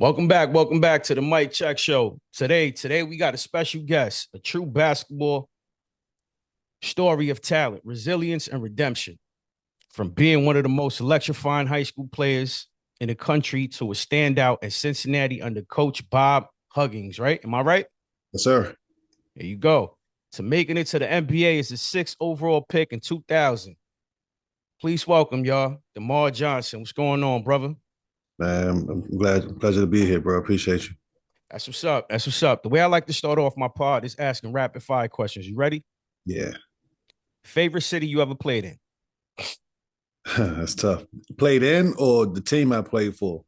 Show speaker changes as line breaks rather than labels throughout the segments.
Welcome back to the Mike Check Show. Today we got a special guest, a true basketball story of talent, resilience, and redemption. From being one of the most electrifying high school players in the country to a standout at Cincinnati under Coach Bob Huggins, right? Am I right?
Yes, sir.
There you go. To making it to the NBA as the sixth overall pick in 2000. Please welcome y'all, DeMarr Johnson. What's going on, brother?
Man, I'm glad, pleasure to be here, bro. Appreciate you.
That's what's up. That's what's up. The way I like to start off my pod is asking rapid fire questions. You ready?
Yeah,
Favorite city you ever played in?
that's tough. Played in or the team I played for?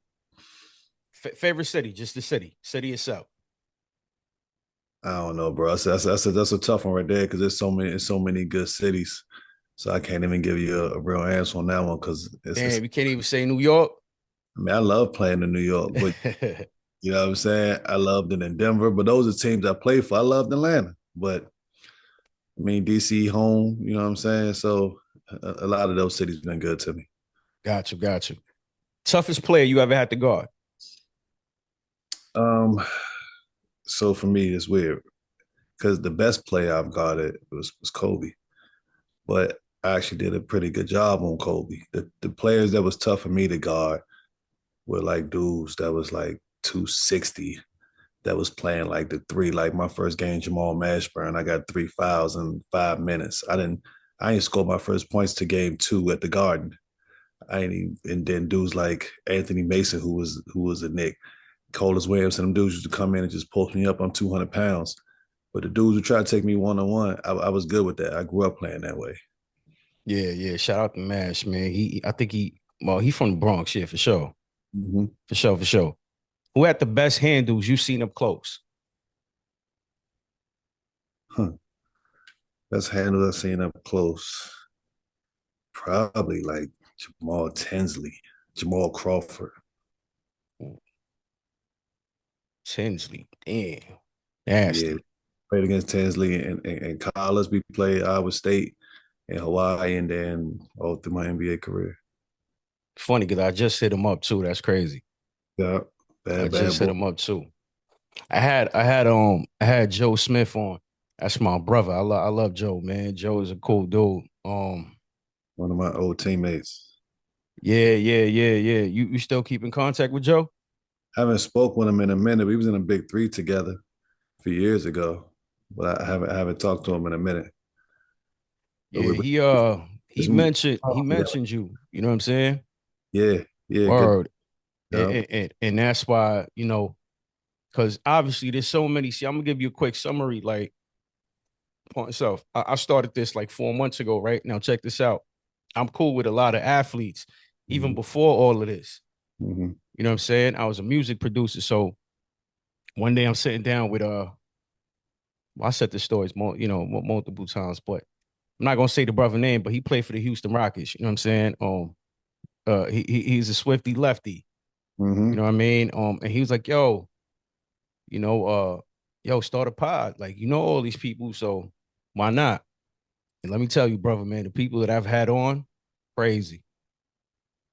Favorite city, just the city itself.
I don't know, bro. That's a tough one right there because there's so many good cities. So I can't even give you a real answer on that one because it's.
Damn, you can't even say New York.
I mean, I love playing in New York, but you know what I'm saying. I loved it in Denver, but those are teams I played for. I loved Atlanta, but I mean DC home. You know what I'm saying. So a lot of those cities been good to me.
Got you. Toughest player you ever had to guard?
Um, so for me, it's weird because the best player I've got it was Kobe, but I actually did a pretty good job on Kobe. The players that was tough for me to guard were like dudes that was like 260 that was playing like the three. Like my first game, Jamal Mashburn, I got 3 fouls in 5 minutes. I didn't score my first points to game two at the Garden. I ain't even, and then dudes like Anthony Mason, who was a Knick, Colas Williamson, them dudes used to come in and just post me up. I'm 200 pounds. But the dudes who try to take me one on one, I was good with that. I grew up playing that way.
Yeah. Shout out to Mash, man. I think he from the Bronx, yeah, for sure.
Mm-hmm.
For sure. Who had the best handles you seen up close?
Huh. Best handle I've seen up close. Probably like Jamal Tinsley, Jamal Crawford.
Tinsley. Damn.
Yeah,
Nasty.
played against Tinsley and college. We played Iowa State and Hawaii, and then all through my NBA career.
Funny because I just hit him up too. That's crazy.
Yeah,
I
bad
just hit
boy.
him up too. I had Joe Smith on. That's my brother. I love Joe, man. Joe is a cool dude.
One of my old teammates.
Yeah. You still keep in contact with Joe?
Haven't spoke with him in a minute. We was in a big three together a few years ago, but I haven't talked to him in a minute. But
Yeah,
we,
he mentioned you. You know what I'm saying?
yeah, yeah, good.
Word.
Yeah.
And that's why, because obviously there's so many. See, I'm gonna give you a quick summary, like point itself. I started this like 4 months ago, right? Now check this out. I'm cool with a lot of athletes, even
Mm-hmm.
before all of this.
Mm-hmm.
You know what I'm saying? I was a music producer. So one day I'm sitting down with well, I said the stories multiple times, but I'm not gonna say the brother name, but he played for the Houston Rockets. You know what I'm saying? He's a Swifty lefty. You
Mm-hmm.
know what I mean? And he was like, you know, start a pod. Like, all these people, so why not? And let me tell you, brother, man, the people that I've had on, crazy.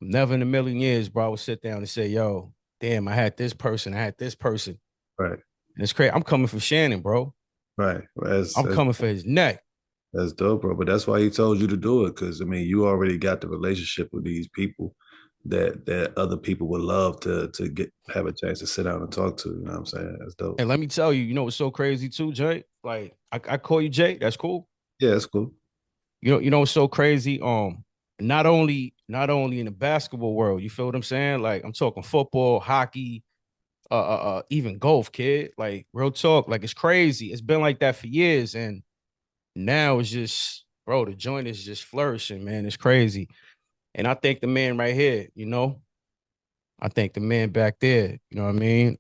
Never in a million years, bro, I would sit down and say, yo, damn, I had this person,
Right,
And it's crazy. I'm coming for Shannon, bro.
right.
I'm coming for his neck.
That's dope, bro. But that's why he told you to do it, because I mean, you already got the relationship with these people that other people would love to get have a chance to sit down and talk to. You know what I'm saying? That's dope.
And let me tell you, what's so crazy too, Jay? Like, I call you Jay. That's cool.
Yeah, that's cool.
What's so crazy? Not only in the basketball world, you feel what I'm saying? Like, I'm talking football, hockey, even golf, kid. Like, real talk. Like, it's crazy. It's been like that for years, and now it's just, bro, the joint is just flourishing, man. It's crazy. And I think the man right here, I think the man back there, you know what I mean?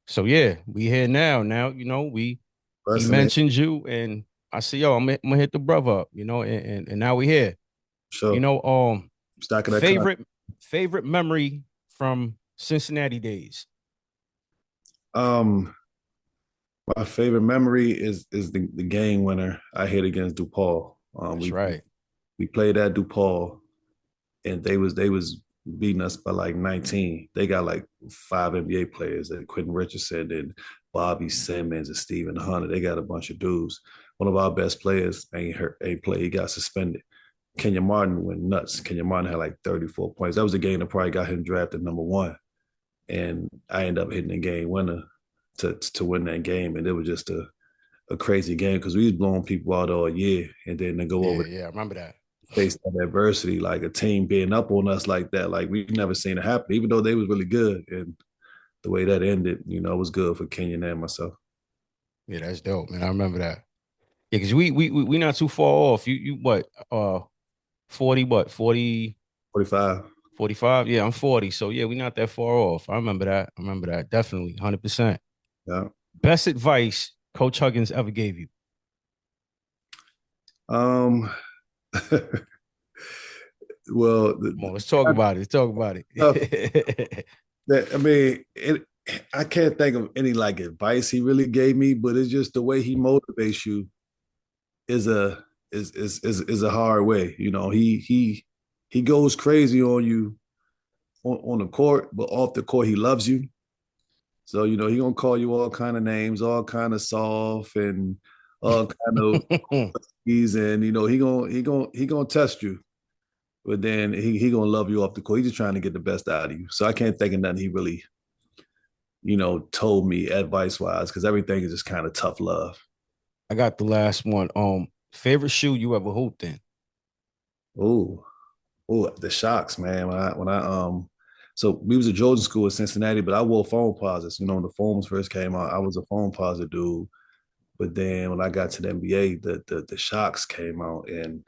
So yeah, we here now. Now, he
Wrestling,
mentioned you, and I see, I'm gonna hit the brother up, and now we here. You
sure.
know,
Stacking that con.
favorite memory from Cincinnati days.
Um, my favorite memory is the game winner I hit against DePaul.
That's
We
right.
we played at DePaul, and they was beating us by like 19. They got like 5 NBA players, and Quentin Richardson and Bobby Simmons and Stephen Hunter. They got a bunch of dudes. One of our best players ain't play. He got suspended. Kenyon Martin went nuts. Kenyon Martin had like 34 points. That was the game that probably got him drafted number one. And I ended up hitting the game winner to win that game. And it was just a crazy game because we was blowing people out all year. And then to go
Yeah,
over
yeah, I remember that.
face that adversity, like a team being up on us like that, like we've never seen it happen, even though they was really good. And the way that ended, it was good for Kenyon and myself.
Yeah, that's dope, man. I remember that. Yeah, because we not too far off. You what? 40, what? 40,
45.
45? Yeah, I'm 40. So yeah, we not that far off. I remember that. I remember that. Definitely, 100%.
Yeah.
Best advice Coach Huggins ever gave you?
Um well,
Come on, let's talk about it. Let's talk about it.
I mean, I can't think of any like advice he really gave me, but it's just the way he motivates you is a hard way. He goes crazy on you on the court, but off the court he loves you. So he gonna call you all kind of names, all kind of soft and all kind of he's and he gonna test you, but then he gonna love you off the court. He's just trying to get the best out of you. So I can't think of nothing he really told me advice wise because everything is just kind of tough love.
I got the last one. Favorite shoe you ever hooped in?
Oh, the shocks, man. When I so we was a Jordan school in Cincinnati, but I wore foam posits. When the foams first came out, I was a foam posit dude. But then when I got to the NBA, the shocks came out, and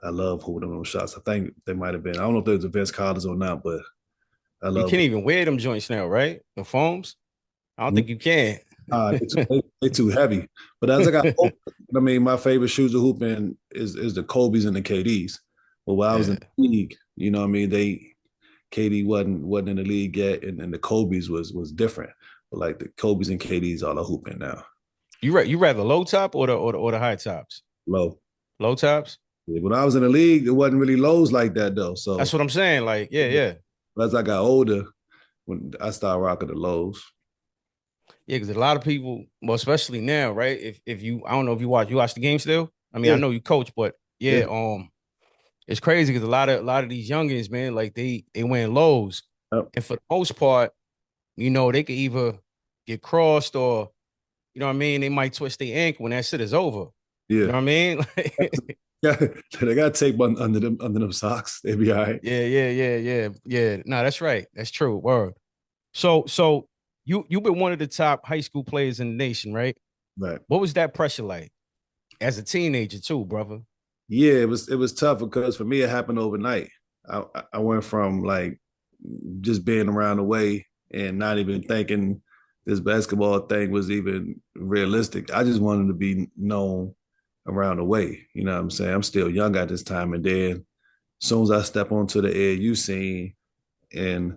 I love hooping those shots. I think they might have been. I don't know if there's Vince Collins or not, but I
You
love.
can't even wear them joints now, right? The foams. I don't think you can.
They too heavy. But as I got older, I mean, my favorite shoes to hoop in is the Kobe's and the KD's. But when I was in
Yeah.
the league, I mean, KD wasn't in the league yet, and the Kobe's was different. But like the Kobe's and KD's all I hoop in now.
You rather low top or the high tops?
Low.
Low tops.
Yeah, when I was in the league, it wasn't really lows like that though.
That's
So
what I'm saying. Like, yeah, yeah,
as I got older, when I started rocking the lows.
yeah. Because a lot of people, well, especially now, right? If you, I don't know if you watch the game still. I mean, I
Yeah,
know you coach, but
yeah.
yeah, it's crazy because a lot of these youngins, man, like they wearing lows,
Yep.
and for the most part, they could either get crossed or, you know what I mean. They might twist their ankle when that shit is over. You
Yeah.
know what I mean?
Yeah, they got tape under them socks. They be all right.
Yeah, yeah, yeah, yeah, yeah. No, that's right. That's true. Word. So you've been one of the top high school players in the nation, right?
Right.
What was that pressure like as a teenager too, brother?
Yeah, it was tough because for me it happened overnight. I went from like just being around the way and not even thinking this basketball thing was even realistic. I just wanted to be known around the way. You know what I'm saying? I'm still young at this time, and then as soon as I step onto the AAU scene, and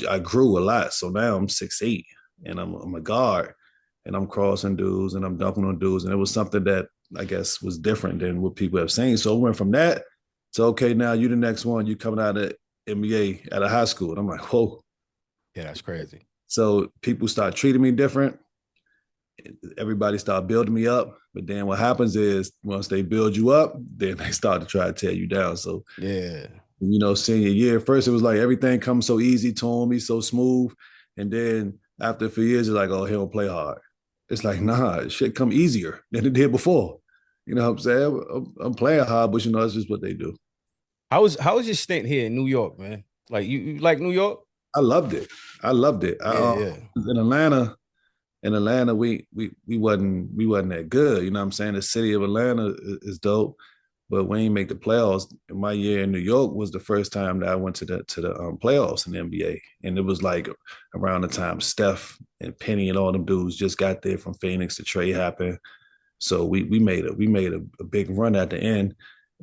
I grew a lot. So now I'm 6'8", and I'm a guard, and I'm crossing dudes and I'm dunking on dudes, and it was something that I guess was different than what people have seen. So it went from that to okay, now you the next one. You coming out of NBA at a high school, and I'm like, whoa.
Yeah, that's crazy.
So people start treating me different. Everybody start building me up, but then what happens is once they build you up, then they start to try to tear you down. So
Yeah.
senior year. First, it was like everything comes so easy to me, so smooth. And then after a few years, it's like, oh, he don't play hard. It's like, nah, shit come easier than it did before. You know what I'm saying? I'm playing hard, but that's just what they do.
How was your stint here in New York, man? Like you like New York?
I loved it. I loved it.
Yeah, yeah.
In Atlanta, we wasn't that good. You know what I'm saying? The city of Atlanta is dope, but we ain't make the playoffs. My year in New York was the first time that I went to the playoffs in the NBA, and it was like around the time Steph and Penny and all them dudes just got there from Phoenix. The trade happened, so we made a big run at the end.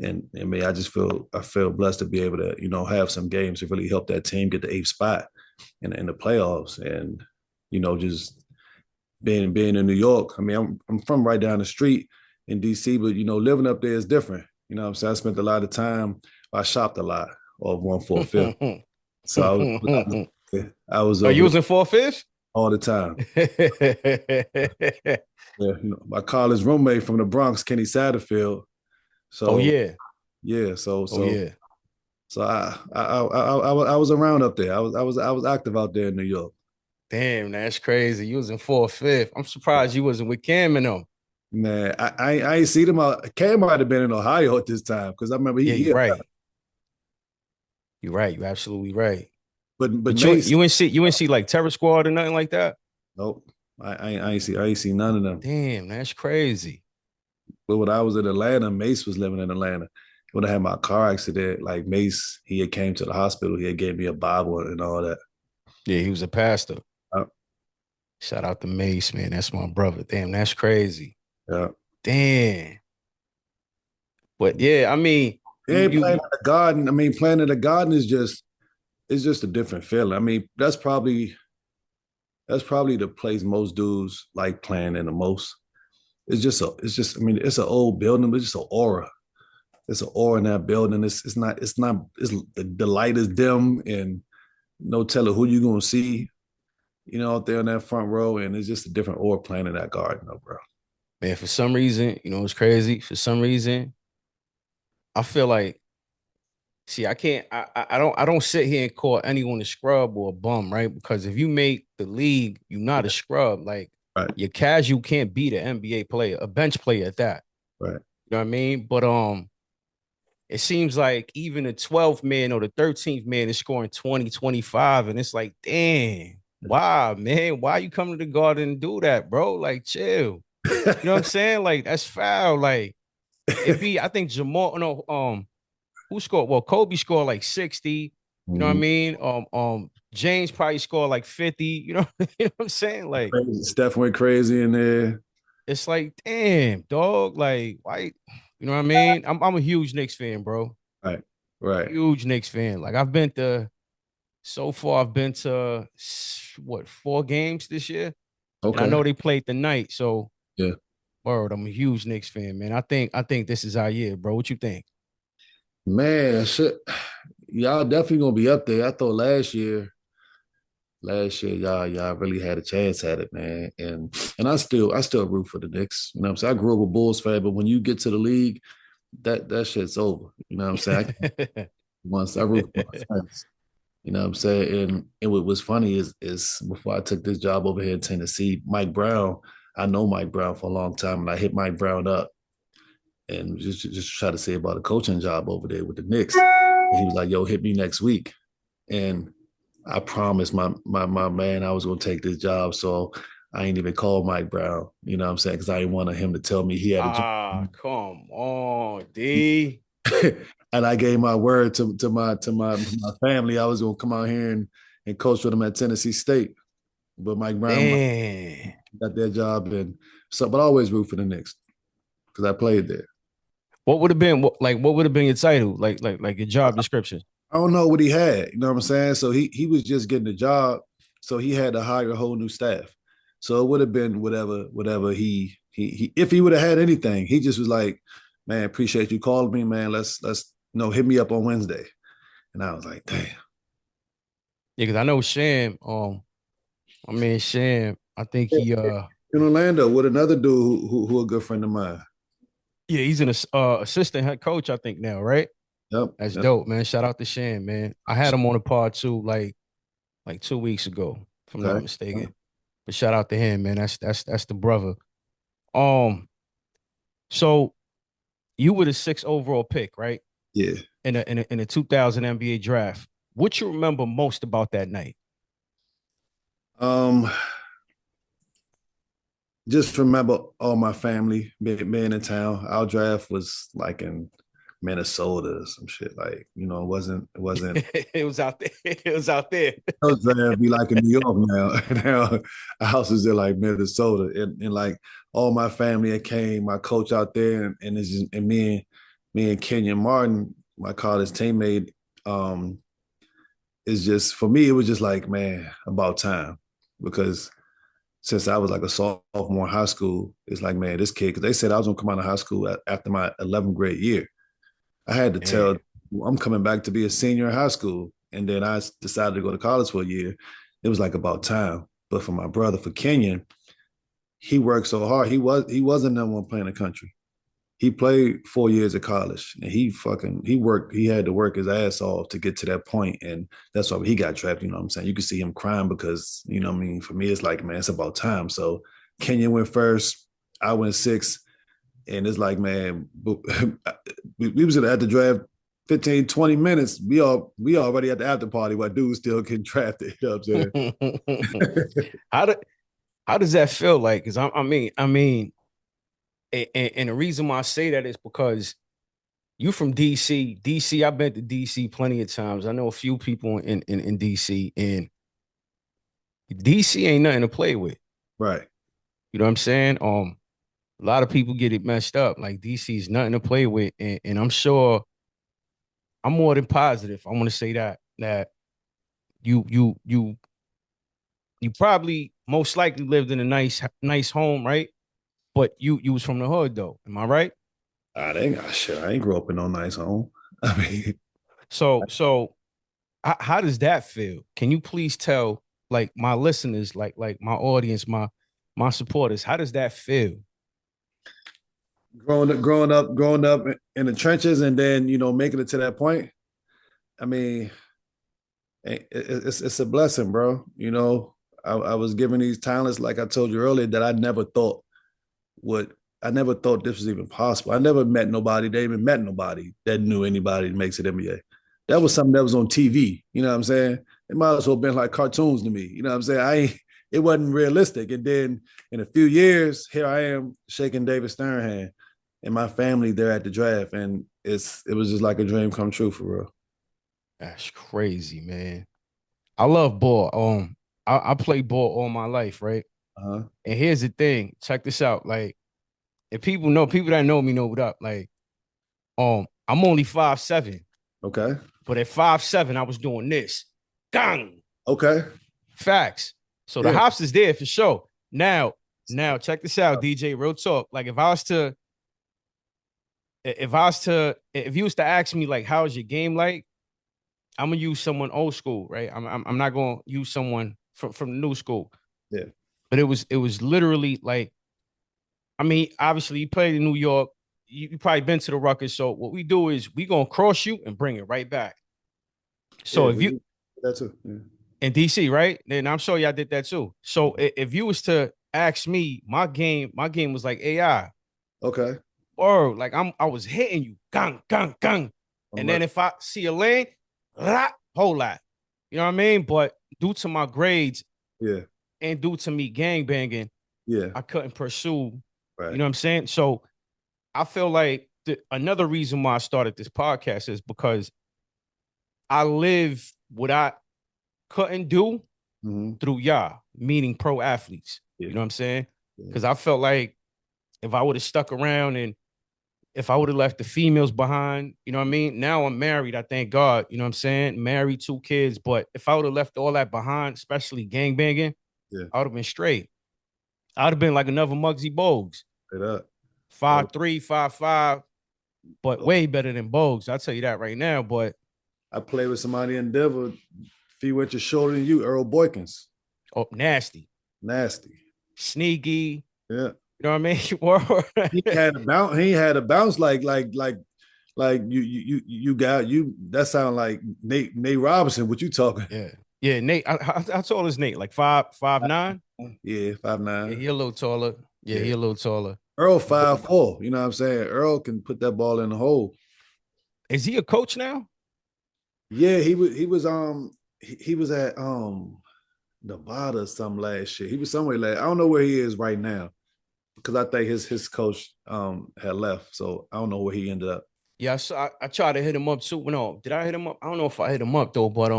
And I mean, I feel blessed to be able to have some games to really help that team get the eighth spot in the playoffs, and just being in New York. I mean, I'm from right down the street in DC, but living up there is different. You know what I'm saying? I spent a lot of time. I shopped a lot. or 1/4. So I was
Are you
over there
using 4 fish?
all the time. Yeah, my college roommate from the Bronx, Kenny Satterfield.
Oh
So
yeah.
yeah,
Oh yeah.
so I was around up there. I was active out there in New York.
Damn, that's crazy. You was in 4 5. I'm surprised you wasn't with Cam and them.
Man, I ain't see them out. Cam might have been in Ohio at this time because I remember
Yeah, you're right. You're right. You're absolutely right.
but
But you
Mace,
you ain't see like Terror Squad or nothing like that.
nope. I ain't see none of them.
Damn, that's crazy.
But when I was in Atlanta, Mace was living in Atlanta. When I had my car accident, like Mace, he had came to the hospital. He had gave me a Bible and all that.
Yeah, he was a pastor.
Uh,
Shout out to Mace, man. That's my brother. Damn, that's crazy.
yeah.
Damn. But yeah, I mean,
He ain't playing in the garden. I mean, playing in the garden is just a different feeling. I mean, that's probably the place most dudes like playing in the most. I mean, it's an old building, but it's just an aura. It's an aura in that building. It's the light is dim and no telling who you're gonna see, out there in that front row, and it's just a different aura playing in that garden, though, bro.
man, for some reason, it's crazy. For some reason, I feel like, see, I can't, I don't sit here and call anyone a scrub or a bum, right? Because if you make the league, you're not a scrub. Like
Right,
your casual can't beat an NBA player, a bench player at that.
right.
You know what I mean? But it seems like even the 12th man or the 13th man is scoring 20, 25. And it's like, damn, wow, man, why you coming to the garden and do that, bro? Like, chill. You know what I'm saying? Like, that's foul. Like, I think Jamal, no, who scored? Well, Kobe scored like 60. You know what I
Mhm.
mean? James probably scored like 50. You know what I'm saying? Like,
Steph went crazy in there.
it's like, damn, dog. Like, why? You know what I mean? I'm a huge Knicks fan, bro.
Right, right.
Huge Knicks fan. Like, so far, I've been to what, 4 games this year, and I
Okay.
know they played the night. So,
Yeah.
word, I'm a huge Knicks fan, man. I think this is our year, bro. What you think?
Man, shit. Y'all definitely gonna be up there. I thought last year y'all really had a chance at it, man. And I still root for the Knicks. You know what I'm saying? I grew up a Bulls fan, but when you get to the league, that shit's over. You know what I'm saying? Once I root for my friends. You know what I'm saying? And what was funny is before I took this job over here in Tennessee, Mike Brown, I know Mike Brown for a long time, and I hit Mike Brown up and just try to say about a coaching job over there with the Knicks. And he was like, "Yo, hit me next week." And I promised my man I was gonna take this job, so I ain't even called Mike Brown. You know what I'm saying? Because I didn't want him to tell me he had a job.
Come on, D.
And I gave my word to my family I was gonna come out here and coach for them at Tennessee State. But Mike Brown
Damn.
got their job, and so but I always root for the Knicks because I played there.
What would have been what would have been your title? Like your job description?
I don't know what he had. You know what I'm saying? So he was just getting the job, so he had to hire a whole new staff. So it would have been whatever he if he would have had anything, he just was like, "Man, appreciate you calling me, man. Let's hit me up on Wednesday." And I was like, "Damn."
Yeah, because I know Sham. I mean Sham. I think he
In Orlando with another dude who a good friend of mine.
yeah, he's an assistant head coach, I think now, right?
Yep.
That's
Yep.
dope, man. Shout out to Sham, man. I had him on a pod too, like 2 weeks ago, if I'm not
Okay.
mistaken. But shout out to him, man. That's the brother. Um, so you were the sixth overall pick, right?
Yeah.
In a 2000 NBA draft. What you remember most about that night?
Um, just remember all my family being in town. Our draft was like in Minnesota or some shit. Like, it wasn't
It was out there. It was out there.
our draft be like in New York now. Now our house is in like Minnesota. And like all my family that came, my coach out there and it's just and me and Kenyon Martin, my college teammate, is just for me, it was just like, man, about time. Because since I was like a sophomore in high school, it's like, man, this kid, because they said I was gonna come out of high school after my 11th grade year. I had to tell
Man.
I'm coming back to be a senior in high school, and then I decided to go to college for a year. It was like about time. But for my brother, for Kenyon, he worked so hard. He wasn't number one player in the country. He played 4 years of college, and he worked. He had to work his ass off to get to that point, and that's why he got drafted. You know what I'm saying? You could see him crying because you know what I mean. For me, it's like man, it's about time. So Kenyon went first. I went sixth. And it's like, man, we was at the draft 15, 20 minutes. We already at the after party while dudes still getting drafted. You know what I'm
how do how does that feel like? Because I mean, and the reason why I say that is because you from DC. DC, I've been to DC plenty of times. I know a few people in DC, and DC ain't nothing to play with.
right.
You know what I'm saying? A lot of people get it messed up. Like DC is nothing to play with, and I'm sure I'm more than positive. I want to say that you you probably most likely lived in a nice home, right? But you was from the hood though. Am I right?
They ain't got shit. I ain't grew up in no nice home. I mean,
So how does that feel? Can you please tell like my listeners, like my audience, my supporters, how does that feel?
growing up in the trenches, and then you know making it to that point. I mean, it's a blessing, bro. You know, I was given these talents, like I told you earlier, that would I never thought this was even possible. I never met nobody, they even met nobody that knew anybody that makes it NBA. That was something that was on TV. You know what I'm saying? It might as well have been like cartoons to me. You know what I'm saying? It wasn't realistic. And then in a few years, here I am shaking David Stern hand and my family there at the draft. And it was just like a dream come true for real.
That's crazy, man. I love ball. I played ball all my life, right?
Uh-huh.
And here's the thing. Check this out. Like, if people that know me know what up. Like, I'm only 5'7",
Okay.
but at 5'7", I was doing this. Gang.
Okay.
Facts. So the
Yeah.
hops is there for sure. Now check this out, DJ. Real talk. Like if you was to ask me like how's your game like, I'm gonna use someone old school, right? I'm not gonna use someone from the new school.
Yeah.
But it was literally like, I mean, obviously you played in New York. You probably been to the Ruckers. So what we do is we gonna cross you and bring it right back. So
Yeah.
if you
That's it. Yeah.
in DC, right? Then I'm sure y'all did that too. So if you was to ask me, my game was like AI.
Okay.
Or like I was hitting you, gang, gang, gang.
I'm
And then
like,
if I see a lane, whole lot. You know what I mean? But due to my grades
yeah.
and due to me gang banging,
Yeah.
I couldn't pursue. You
Right.
know what I'm saying? So I feel like another reason why I started this podcast is because I live what I couldn't do
Mm-hmm.
through y'all, meaning pro athletes.
Yeah.
You know what I'm saying?
Yeah.
Because I felt like if I would have stuck around and if I would have left the females behind, you know what I mean? Now I'm married, I thank God, you know what I'm saying? Married, 2 kids. But if I would have left all that behind, especially gang banging,
Yeah.
I would have been straight. I would have been like another Muggsy Bogues,
Straight up. Oh,
5'3", 5'5", but
oh.
way better than Bogues. I'll tell you that right now. But
I played with somebody in Denver, few inches shorter than you, Earl Boykins.
oh, nasty,
Nasty.
sneaky,
Yeah.
you know what I
He
mean?
had a bounce. He had a bounce like you got you. That sound like Nate Robinson. What you talking?
Yeah. Yeah, Nate. How tall is Nate? Like 5'9"?
Yeah, five
Yeah,
nine.
he a little taller. Yeah,
Yeah,
he a little taller.
Earl
But
5'4". You know what I'm saying? Earl can put that ball in the hole.
is he a coach now?
Yeah, he was at Nevada or something last year. He was somewhere I don't know where he is right now because I think his coach had left. So I don't know where he ended up.
Yeah, so I tried to hit him up too. No, did I hit him up? I don't know if I hit him up though, but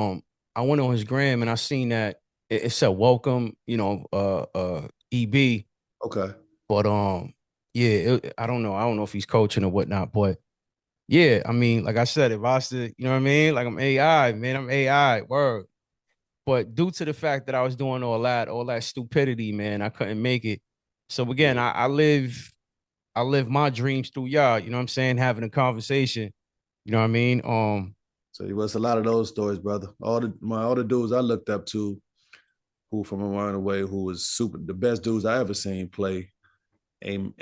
I went on his gram and I seen that it said welcome, EB.
Okay.
But yeah, I don't know. I don't know if he's coaching or whatnot, but yeah, I mean, like I said, if I was to, you know what I mean? Like I'm AI, man, I'm AI, word. But due to the fact that I was doing all that stupidity, man, I couldn't make it. So again,
Yeah.
I live my dreams through y'all, you know what I'm saying? Having a conversation. You know what I mean?
So it was a lot of those stories, brother. All the dudes I looked up to, who from around the way, who was super the best dudes I ever seen play, ain't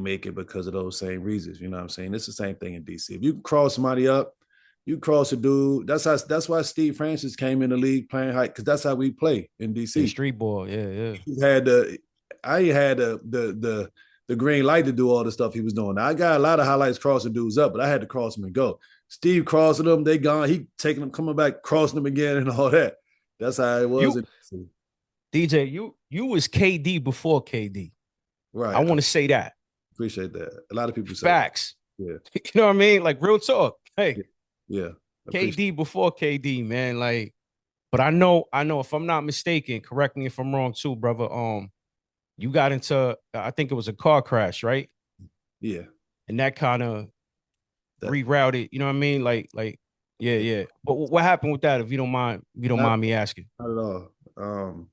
make it because of those same reasons. You know what I'm saying? It's the same thing in DC. If you cross somebody up, you cross a dude. That's why Steve Francis came in the league playing high, because that's how we play in
Yeah,
DC.
street ball. Yeah, yeah.
He had I had the green light to do all the stuff he was doing. Now, I got a lot of highlights crossing dudes up, but I had to cross them and go. Steve crossing them, they gone. He taking them, coming back, crossing them again, and all that. That's how it was.
You DJ, you was KD before KD. I
Right. I
want to say that.
appreciate that. A lot of people say that.
Facts.
Yeah.
You know what I mean? Like real talk. Hey,
Yeah. Yeah.
KD before KD, man. Like, but I know if I'm not mistaken, correct me if I'm wrong too, brother. You got into I think it was a car crash, right?
Yeah.
And that kind of
That
rerouted, you know what I mean? Yeah,
yeah.
yeah. But what happened with that, if you don't
Not,
mind me asking?
not at all.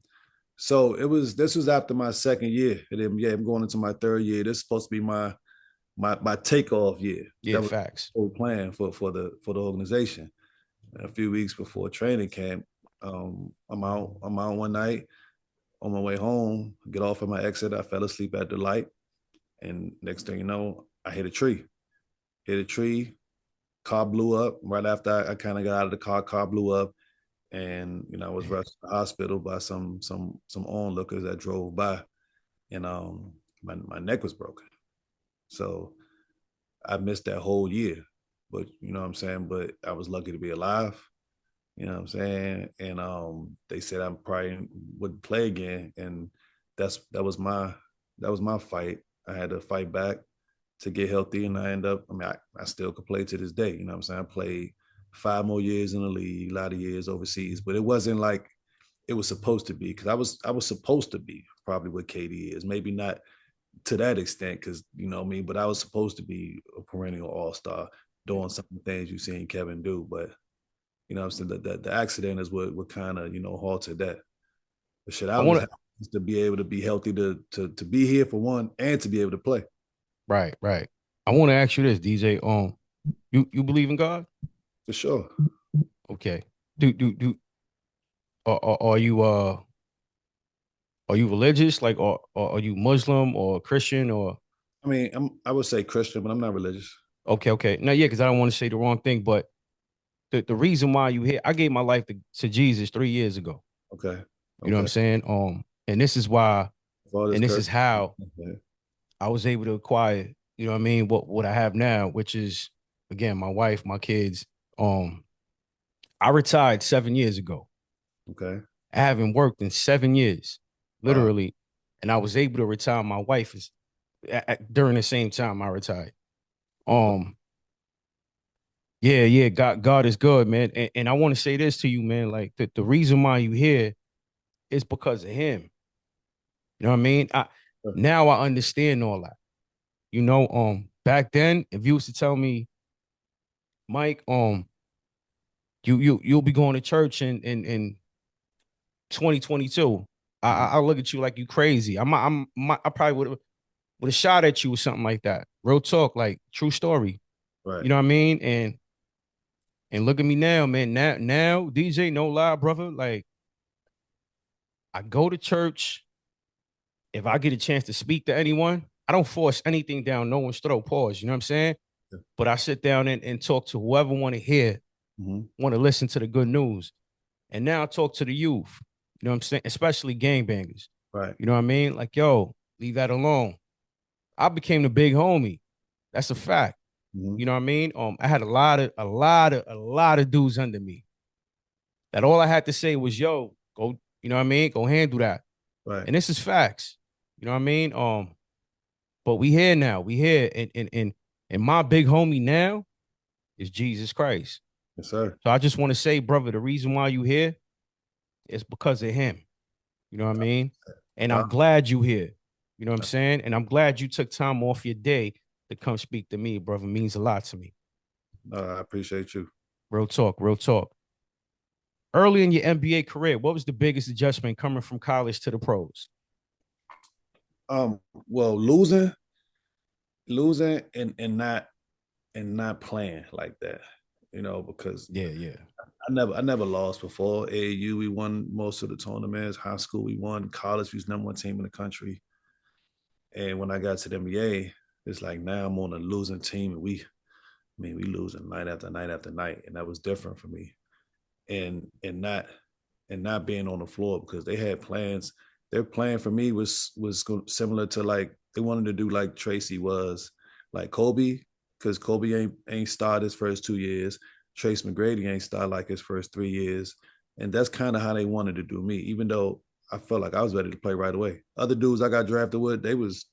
So this was after my second year. And then yeah, I'm going into my third year. This is supposed to be my takeoff year.
Yeah,
That was
facts.
the whole plan for the organization. A few weeks before training camp, I'm out one night on my way home, get off at my exit. I fell asleep at the light. And next thing you know, I hit a tree. Hit a tree, car blew up. Right after I kind of got out of the car blew up. And I was rushed to the hospital by some onlookers that drove by. And my neck was broken. So I missed that whole year. But you know what I'm saying? But I was lucky to be alive. You know what I'm saying? And they said I probably wouldn't play again. And that was my fight. I had to fight back to get healthy, and I still could play to this day. You know what I'm saying? I played 5 more years in the league, a lot of years overseas, but it wasn't like it was supposed to be, because I was supposed to be probably what KD is. Maybe not to that extent, because you know what I mean, but I was supposed to be a perennial all-star doing some of the things you've seen Kevin do. But you know what I'm saying, the accident is what kind of halted that. But shit,
I
I'm
want
just
to
happy to be able to be healthy, to be here for one, and to be able to play.
right, right. I want to ask you this, DJ. You believe in God?
For sure.
Okay. Do are you are you religious? Like, or are you Muslim or Christian or
I mean, I would say Christian, but I'm not religious.
okay, okay. No, yeah, because I don't want to say the wrong thing, but the reason why you here, I gave my life to Jesus 3 years ago.
Okay.
You know what I'm
Okay.
saying? And this is why,
For all this
and this is
courtesy.
how
Okay.
I was able to acquire, you know what I mean, what I have now, which is again my wife, my kids. Um, I retired 7 years ago.
Okay.
I haven't worked in 7 years,
Wow.
literally, and I was able to retire my wife during the same time I retired. Um, yeah, yeah, God is good, man, and I want to say this to you, man. Like the reason why you here is because of Him. You know what I mean? Now I understand all that. Back then, if you was to tell me, Mike, you'll be going to church in 2022,
Mhm.
I look at you like you crazy. I probably would have shot at you or something like that. Real talk, like true story.
Right.
You know what I mean? And look at me now, man. Now, DJ, no lie, brother. Like I go to church. If I get a chance to speak to anyone, I don't force anything down no one's throat. Pause. You know what I'm saying?
Yeah.
But I sit down and talk to whoever want to hear,
Mhm.
want to listen to the good news. And now I talk to the youth. You know what I'm saying? Especially gangbangers.
Right.
You know what I mean? Like, yo, leave that alone. I became the big homie. That's a fact.
Mhm.
You know what I mean? I had a lot of dudes under me. That all I had to say was, yo, go, you know what I mean? Go handle that.
Right.
And this is facts. You know what I mean? But we here now. We here. And my big homie now is Jesus Christ.
Yes, sir.
So I just want to say, brother, the reason why you here is because of him. You know what I mean? And
Uh,
I'm glad you here. You know what I'm saying? And I'm glad you took time off your day to come speak to me, brother. It means a lot to me.
I appreciate you.
Real talk, real talk. Early in your NBA career, what was the biggest adjustment coming from college to the pros?
Well, losing and not and not playing like that, because
Yeah, yeah.
I never lost before. AAU, we won most of the tournaments. High school, we won. College, we was number one team in the country. And when I got to the NBA, it's like now I'm on a losing team, and we losing night after night after night, and that was different for me. And not being on the floor because they had plans. Their plan for me was similar to like they wanted to do like Tracy was, like Kobe, because Kobe ain't started his first 2 years. Trace McGrady ain't started like his first 3 years, and that's kind of how they wanted to do me. Even though I felt like I was ready to play right away. Other dudes I got drafted with, they was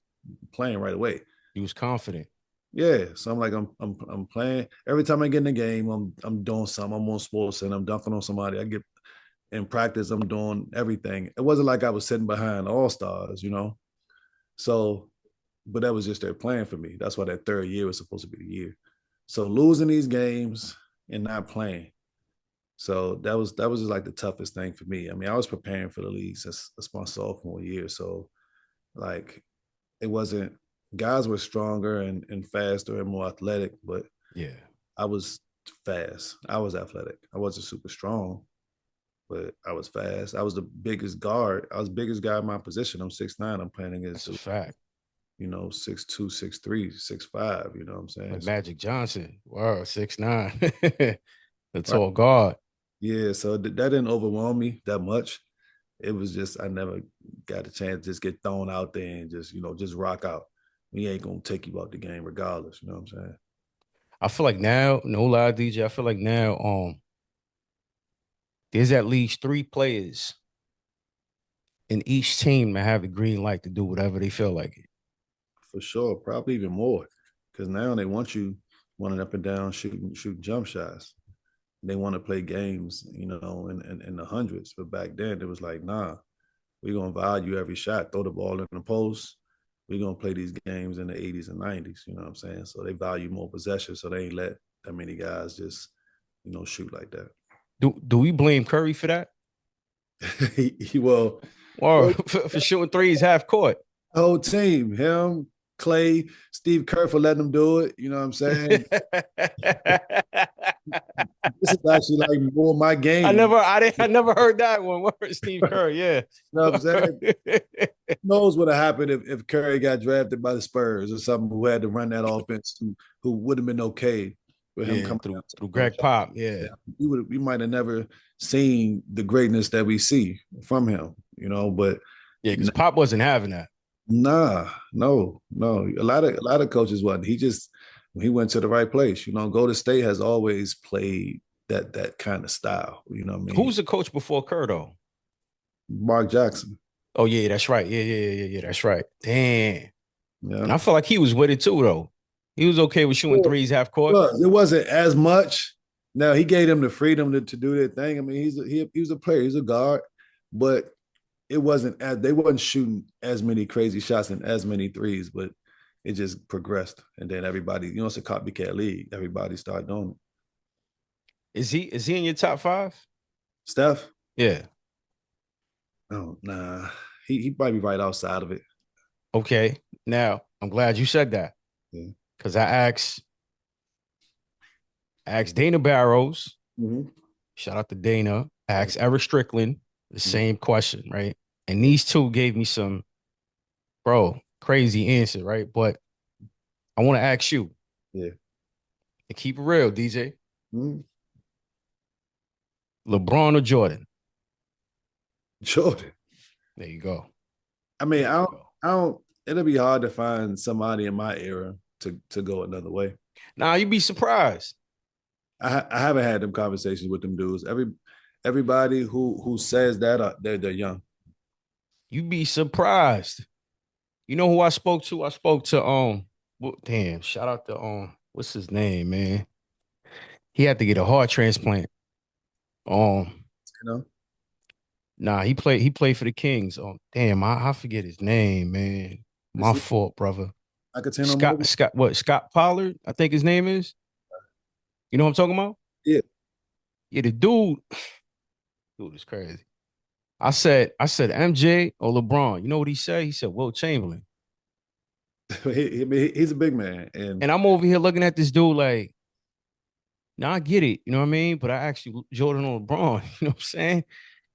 playing right away.
He was confident.
Yeah, so I'm like I'm playing. Every time I get in the game, I'm doing something. I'm on sports and I'm dunking on somebody. I get in practice, I'm doing everything. It wasn't like I was sitting behind all stars. So, but that was just their plan for me. That's why that third year was supposed to be the year. So losing these games and not playing. So that was just like the toughest thing for me. I mean, I was preparing for the league since my sophomore year. So like it wasn't guys were stronger and faster and more athletic, but
Yeah.
I was fast. I was athletic. I wasn't super strong, but I was fast. I was the biggest guard. I was the biggest guy in my position. I'm 6'9". I'm playing against
That's a
the,
fact.
6'2", 6'3", 6'5". You know what I'm saying?
Like
So,
Magic Johnson. Wow, 6'9". The
right.
tall guard.
Yeah. So that didn't overwhelm me that much. It was just I never got a chance to just get thrown out there and just rock out. We ain't gonna take you out the game regardless. You know what I'm saying?
I feel like now, no lie, DJ. I feel like now, there's at least three players in each team that have the green light to do whatever they feel like it.
For sure, probably even more, because now they want you running up and down, shooting jump shots. They want to play games, in the hundreds. But back then, it was like, nah, we're gonna value every shot. Throw the ball in the post. We're gonna play these games in the 80s and 90s. You know what I'm saying? So they value more possession. So they ain't let that many guys just, shoot like that.
Do we blame Curry for that?
Well,
Or
well,
for shooting threes half court?
whole team, him, Clay, Steve Kerr for letting them do it. You know what I'm saying? This is actually like more my game.
I never heard that one. Where Steve Kerr? Yeah.
You know what I'm saying? Who knows what would have happened if Curry got drafted by the Spurs or something who had to run that offense who would have been okay with him
Yeah,
coming
through
out to
through
the
Greg Pop. Yeah.
yeah. We might have never seen the greatness that we see from him, but
Yeah, because Pop wasn't having that.
nah, no. A lot of coaches wasn't. He went to the right place. Golden State has always played that kind of style. You know what I
Who
mean?
was the coach before Kerr though?
Mark Jackson.
Oh yeah, that's right. Yeah. That's right. Damn. And
Yeah.
I feel like he was with it too, though. He was okay with shooting threes half court.
It wasn't as much. Now he gave them the freedom to do their thing. I mean, he was a player, he's a guard, but it wasn't as they wasn't shooting as many crazy shots and as many threes, but it just progressed. And then everybody, it's a copycat league. Everybody started doing it.
Is he in your top five?
Steph,
Yeah.
oh nah, he might be right outside of it.
Okay. Now I'm glad you said that
Yeah.
because I asked Dana Barrows.
Mm-hmm.
Shout out to Dana. I asked Eric Strickland the
Mm-hmm.
same question, right? And these two gave me some crazy answer, right? But I want to ask you
Yeah.
and keep it real, DJ.
Mm-hmm.
LeBron or Jordan?
Jordan.
There you go.
I mean,
There
I
you
don't,
go.
I don't. It'll be hard to find somebody in my era to go another way.
Now you'd be surprised.
I haven't had them conversations with them dudes. Everybody who says that they're young.
You'd be surprised. You know who I spoke to? I spoke to damn, shout out to what's his name, man? He had to get a heart transplant. Um,
You know,
nah, he played for the Kings. Damn, I forget his name, man.
is
My
he?
fault, brother.
I could tell him.
Scott Pollard, I think his name is. You know what I'm talking about?
Yeah,
Yeah, the dude is crazy. I said MJ or LeBron. You know what he said? He said Will Chamberlain.
He's a big man, and
And I'm over here looking at this dude like, now I get it, you know what I mean? But I actually Jordan on LeBron, you know what I'm saying?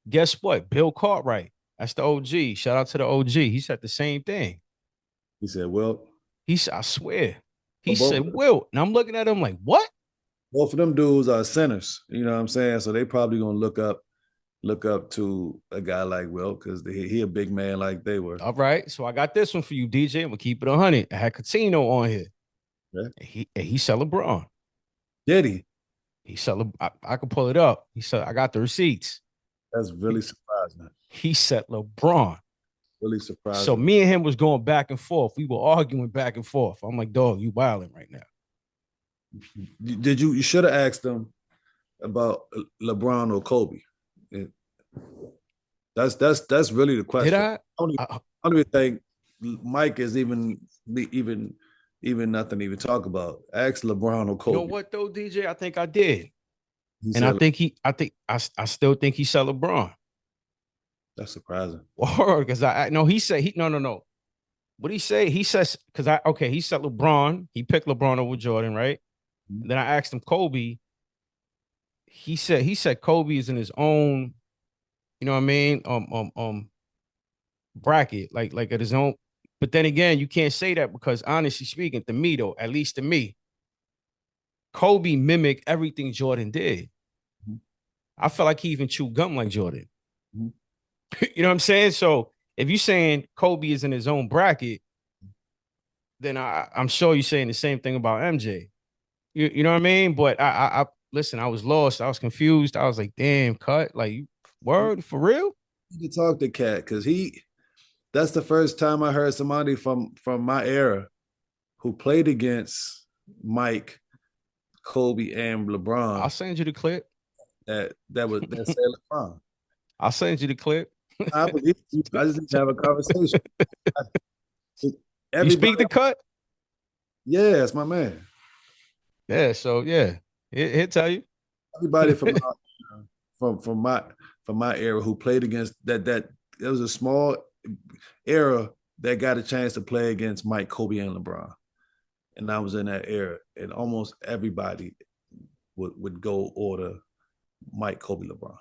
Guess what? Bill Cartwright, that's the OG. Shout out to the OG. He said the same thing.
he said, "Well,
He said, I swear.
but
He said, Will. And I'm looking at him like, what?
both of them dudes are centers. You know what I'm saying? So they probably gonna look up to a guy like Will because he a big man like they were.
All right. So I got this one for you, DJ. I'm gonna keep it 100. I had Catino on here.
Yeah.
And he said LeBron.
Did he?
He said, I could pull it up. He said, I got the receipts.
That's
He,
really surprising.
he said LeBron.
Really
So
surprising.
me and him was going back and forth. We were arguing back and forth. I'm like, dog, you wilding right now.
Did you should have asked them about LeBron or Kobe? That's really the
Did
question.
I?
I don't even think Mike is even nothing to even talk about. Ask LeBron or
You know
Kobe.
what though, DJ? I think I did.
He
And I
said
think I still think he said LeBron.
that's surprising.
Or because I no, he said he no. What he say? He says because he said LeBron. He picked LeBron over Jordan, right?
Mm-hmm.
Then I asked him Kobe. He said Kobe is in his own, you know what I mean? Bracket, like at his own. But then again, you can't say that because honestly speaking, to me though, at least to me, Kobe mimicked everything Jordan did.
Mm-hmm.
I felt like he even chewed gum like Jordan.
Mm-hmm.
You know what I'm saying? So if you're saying Kobe is in his own bracket, then I'm sure you're saying the same thing about MJ. You know what I mean? But I listen, I was lost. I was confused. I was like, damn, cut. Like, word for real?
You can talk to Cat because that's the first time I heard somebody from my era who played against Mike, Kobe, and
I'll
LeBron
send you the clip.
that said LeBron.
I'll send you the clip.
I believe you. I just need to have a conversation.
You speak
Everybody,
the cut?
yeah, it's my man.
Yeah, so yeah. He'll tell you.
Everybody from my era who played against that there was a small era that got a chance to play against Mike, Kobe, and LeBron. And I was in that era, and almost everybody would go order Mike, Kobe, LeBron.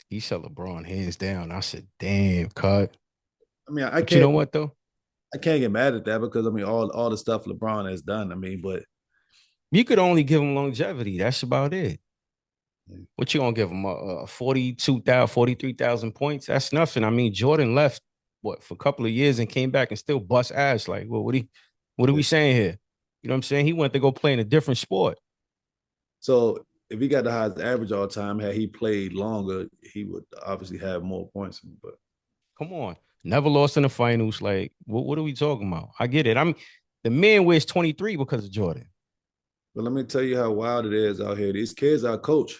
He said LeBron hands down. I said, damn, cut.
I mean,
But you know what though?
I can't get mad at that because I mean all the stuff LeBron has done. I mean, but
You could only give him longevity. That's about it. What you gonna give him? 42,000, 43,000 points? That's nothing. I mean, Jordan left what for a couple of years and came back and still bust ass. Like, well, what are we saying here? You know what I'm saying? He went to go play in a different sport.
so if he got the highest average all time, had he played longer, he would obviously have more points. But
Come on. Never lost in the finals. Like, what are we talking about? I get it. The man wears 23 because of Jordan.
let me tell you how wild it is out here. These kids I coach,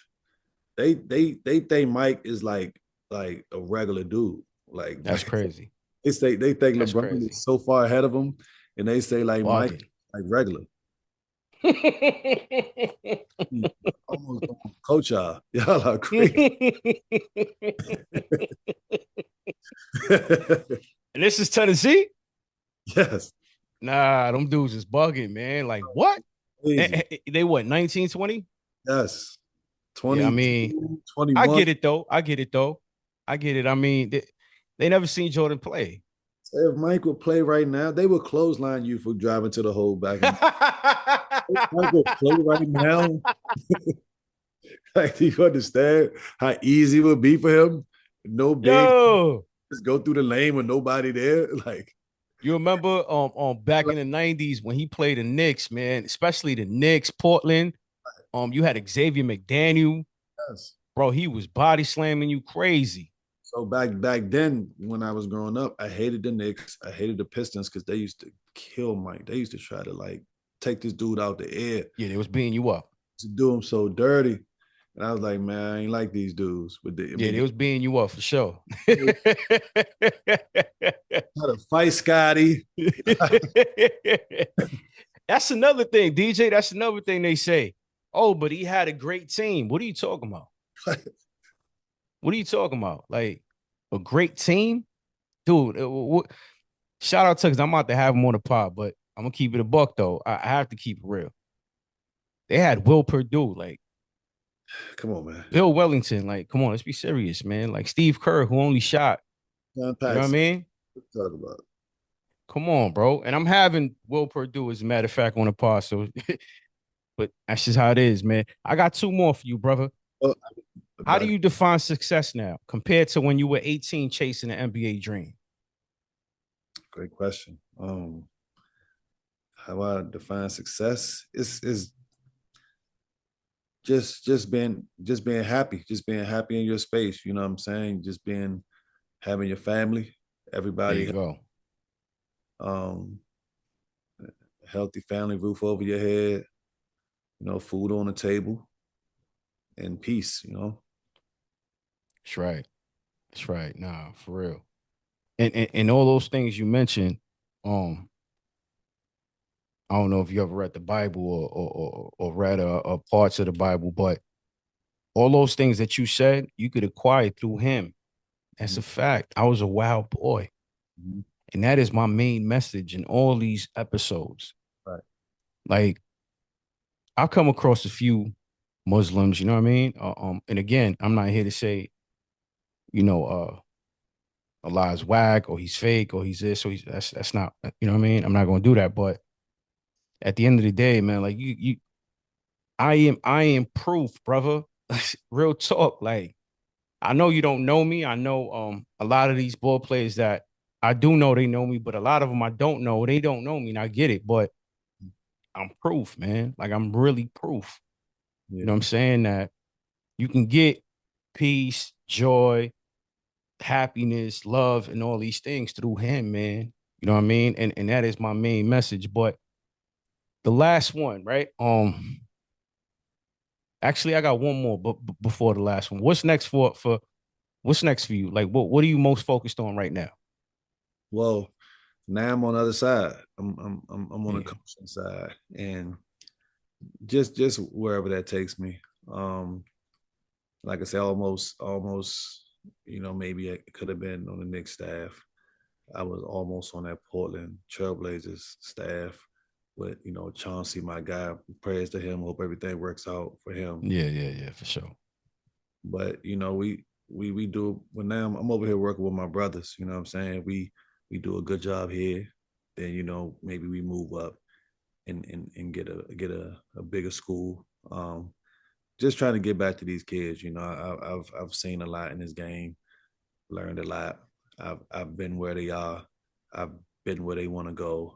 they think Mike is like a regular dude. Like
That's crazy.
they think
That's
LeBron
crazy.
is so far ahead of them, and they say like Mike
Bugging.
like regular. He almost don't coach y'all. Y'all are crazy.
And this is Tennessee?
Yes.
Nah, them dudes is bugging, man. Like, what? They what, 19, 20?
Yes.
Yeah, I
20,
mean,
21.
I get it though. I get it. I mean, they never seen Jordan play.
If Mike would play right now, they would clothesline you for driving to the hole back in. If Mike would play right now. Like, do you understand how easy it would be for him? No big,
Yo,
just go through the lane with nobody there. Like,
you remember back in the 90s when he played the Knicks, man, especially the Knicks, Portland. You had Xavier McDaniel.
yes.
Bro, he was body slamming you crazy.
So back then, when I was growing up, I hated the Knicks. I hated the Pistons because they used to kill Mike. They used to try to like take this dude out the air.
Yeah, they was beating you up.
To do him so dirty. And I was like, man, I ain't like these dudes. But
They was beating you up for sure.
How to fight Scotty.
That's another thing, DJ. That's another thing they say. Oh, but he had a great team. What are you talking about? What are you talking about? Like a great team? Dude, shout out to because I'm about to have him on the pod, but I'm gonna keep it a buck though. I have to keep it real. They had Will Perdue, like
Come on, man.
Bill Wellington, like, come on, let's be serious, man. Like Steve Kerr, who only shot,
John
you know what I
Paxson.
mean?
Talk about.
Come on, bro. And I'm having Will Perdue, as a matter of fact, on the pod. So, but that's just how it is, man. I got two more for you, brother.
Oh,
How do
about
you define success now compared to when you were 18 chasing the NBA dream?
great question. How I define success is just being happy, just being happy in your space. You know what I'm saying? Just being having your family,
There
everybody,
you go.
um, healthy family, roof over your head, food on the table, and peace.
That's right. That's right. Nah, for real. And all those things you mentioned, um, I don't know if you ever read the Bible or read parts of the Bible, but all those things that you said, you could acquire through him. That's
Mhm.
a fact. I was a wild boy.
Mhm.
And that is my main message in all these episodes.
Right.
Like, I come across a few Muslims, you know what I mean? And again, I'm not here to say, you know, Allah is whack or he's fake or he's this or that's not, you know what I mean? I'm not gonna do that. But at the end of the day, man, like I am proof, brother. Real talk. Like, I know you don't know me. I know a lot of these ball players that I do know they know me, but a lot of them I don't know. They don't know me, and I get it. But I'm proof, man. Like I'm really proof. You know
Yeah.
what I'm saying? That you can get peace, joy, happiness, love, and all these things through him, man. You know what I mean? And that is my main message. But the last one, right? Actually, I got one more, but before the last one, what's next for what's next for you? Like, what are you most focused on right now?
Well, now I'm on the other side. I'm on the
Yeah,
coaching side, and just wherever that takes me. Um, like I said, almost, maybe it could have been on the Knicks staff. I was almost on that Portland Trailblazers staff with, Chauncey, my guy. Prayers to him. Hope everything works out for him.
yeah, for sure.
But we do. Well, now I'm over here working with my brothers. You know what I'm saying? We do a good job here. Then maybe we move up and get a bigger school. Just trying to get back to these kids. I've seen a lot in this game, learned a lot. I've been where they are. I've been where they want to go.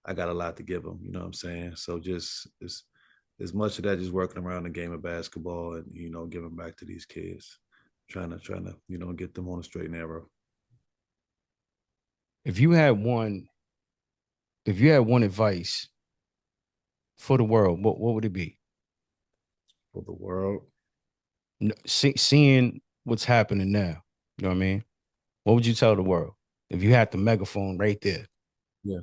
I got a lot to give them. You know what I'm saying? So just as much of that, just working around the game of basketball and giving back to these kids, trying to get them on a straight and narrow.
If you had one, if you had one advice for the world, what would it be?
For the world.
Seeing what's happening now, you know what I mean? What would you tell the world if you had the megaphone right there?
Yeah.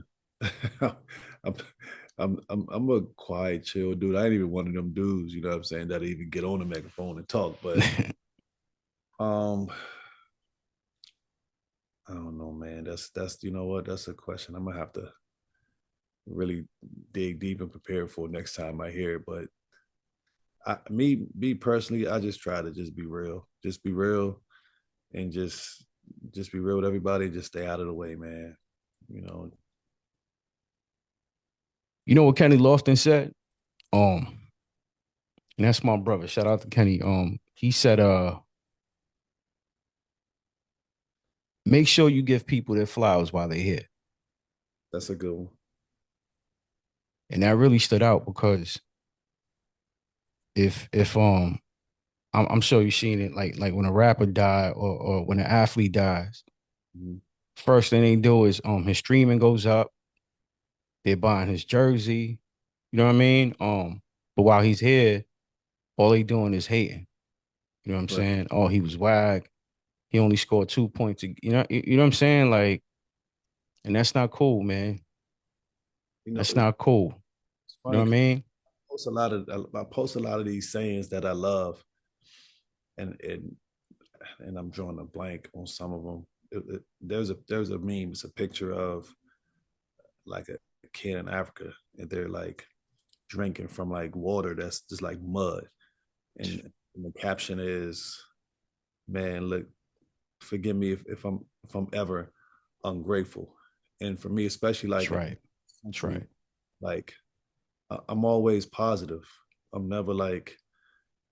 I'm, I'm a quiet, chill dude. I ain't even one of them dudes, you know what I'm saying, that even get on the megaphone and talk. But um, I don't know, man. That's you know what? That's a question I'm gonna have to really dig deep and prepare for next time I hear it. But me personally, I just try to just be real, and just be real with everybody. Just stay out of the way, man. You know,
You know what Kenny Lofton said? And that's my brother. Shout out to Kenny. He said, make sure you give people their flowers while they're here.
that's a good one.
And that really stood out because if I'm sure you've seen it like when a rapper die or when an athlete dies,
Mhm.
first thing they do is his streaming goes up, they're buying his jersey, you know what I mean? But while he's here, all they doing is hating. You know what I'm
Right.
saying? Oh, he was whack. He only scored 2 points. You know what I'm saying? Like, and that's not cool, man. That's not cool.
It's
You know
funny
what I
because
mean?
I post a lot of these sayings that I love, and I'm drawing a blank on some of them. There's a meme. It's a picture of like a kid in Africa and they're like drinking from like water that's just like mud. And the caption is, man, look, forgive me if I'm ever ungrateful. And for me, especially
That's
like in
right.
this
That's
country,
right.
like I'm always positive. I'm never like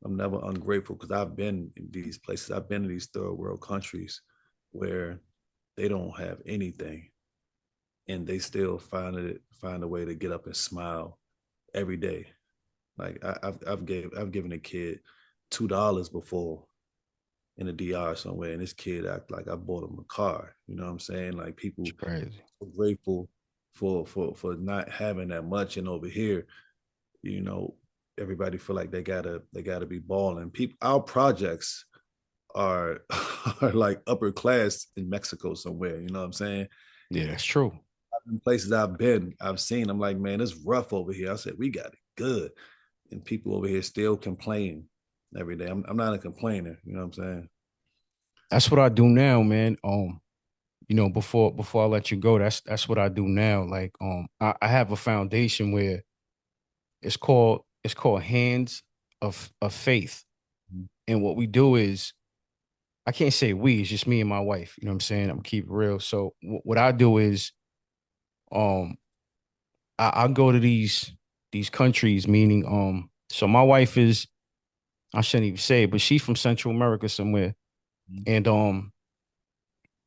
I'm never ungrateful because I've been in these places. I've been in these third world countries where they don't have anything and they still find a way to get up and smile every day. Like I've given a kid $2 before in a DR somewhere, and this kid act like I bought him a car. You know what I'm saying? Like
It's
people
crazy.
are grateful for not having that much, and over here, you know, everybody feel like they gotta be balling. People, our projects are are like upper class in Mexico somewhere. You know what I'm saying?
Yeah, that's true.
In places I've been, I've seen. I'm like, man, it's rough over here. I said, we got it good, and people over here still complain every day. I'm not a complainer. You know what I'm saying?
That's what I do now, man. Before I let you go, that's what I do now. Like, I have a foundation where it's called Hands of Faith.
Mhm.
And what we do is, I can't say we, it's just me and my wife. You know what I'm saying? I'm keep it real. So what I do is, um, I go to these countries, meaning, so my wife is, I shouldn't even say it, but she's from Central America somewhere. And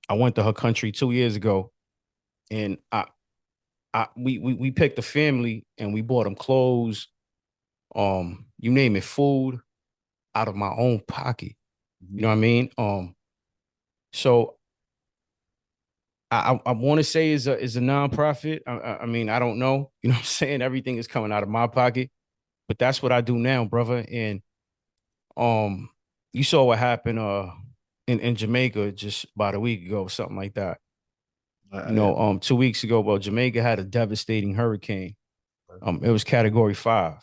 I went to her country 2 years ago, and we picked a family and we bought them clothes, you name it, food, out of my own pocket. You know what I mean? So I want to say is a nonprofit. I mean, I don't know. You know what I'm saying? Everything is coming out of my pocket, but that's what I do now, brother. And um, you saw what happened in Jamaica just about a week ago, something like that.
Yeah.
2 weeks ago, well, Jamaica had a devastating hurricane. It was category 5,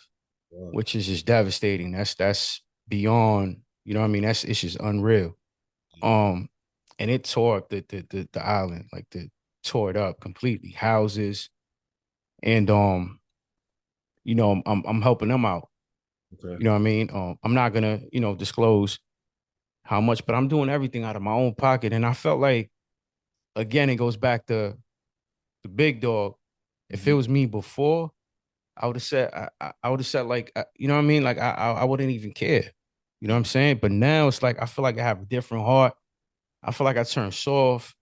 which is just devastating. That's beyond, you know what I mean? It's just unreal. Um, and it tore up the island, like tore it up completely. Houses, and I'm helping them out.
Okay.
You know what I mean? I'm not gonna, disclose how much, but I'm doing everything out of my own pocket. And I felt like, again, it goes back to the big dog. If it
Mhm.
was me before, I would have said, I would have said, like, you know what I mean? Like, I wouldn't even care. You know what I'm saying? But now it's like, I feel like I have a different heart. I feel like I turn soft.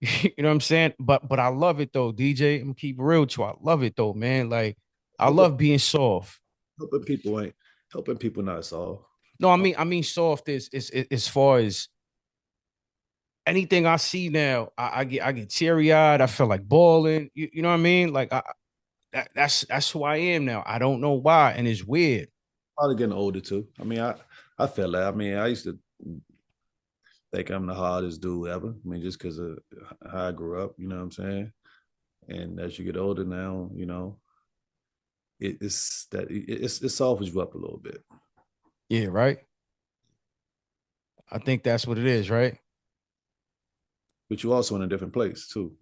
You know what I'm saying? But I love it though, DJ. I'm gonna keep it real with you. I love it though, man. Like, I
Helping,
love being soft.
helping people ain't helping people not solve.
No, I mean soft is as far as anything I see now. I get teary eyed. I feel like bawling. You know what I mean? Like, that's who I am now. I don't know why, and it's weird.
Probably getting older too. I mean, I feel that. I mean, I used to think I'm the hardest dude ever. I mean, just because of how I grew up. You know what I'm saying? And as you get older now, it softens you up a little bit.
Yeah, right. I think that's what it is, right?
But you're also in a different place too.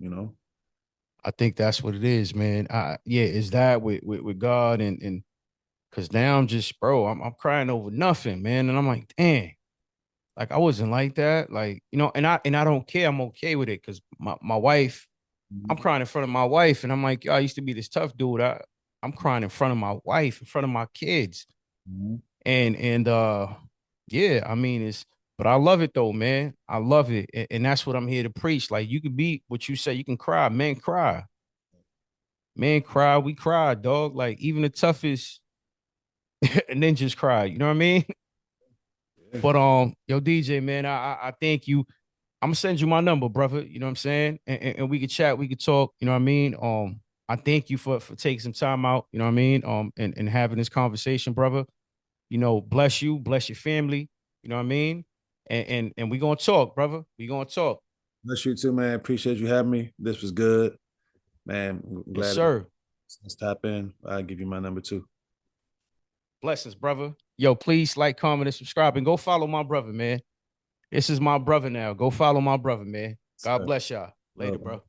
I think that's what it is, man. Yeah, is that with God, and because now I'm just, bro, I'm crying over nothing, man, and I'm like, damn, like I wasn't like that, like, and I don't care. I'm okay with it because my wife, I'm
Mhm.
crying in front of my wife, and I'm like, yo, I used to be this tough dude. I'm crying in front of my wife, in front of my kids,
Mhm.
and yeah, I mean it's. But I love it though, man. I love it, and that's what I'm here to preach. Like, you could be what you say. You can cry, men cry. Men cry, we cry, dog. Like, even the toughest ninjas cry. You know what I mean?
Yeah.
But yo, DJ, man, I thank you. I'm gonna send you my number, brother. You know what I'm saying? And we could chat, we could talk. You know what I mean? I thank you for taking some time out. You know what I mean? And having this conversation, brother. Bless you, bless your family. You know what I mean? And we gonna talk, brother. We gonna talk.
Bless you too, man. Appreciate you having me. This was good, man. I'm
Yes,
glad
sir.
let's tap in. I'll give you my number too.
Blessings, brother. Yo, please like, comment, and subscribe, and go follow my brother, man. This is my brother now. Go follow my brother, man. God
So,
bless y'all. Later,
love, man.
bro.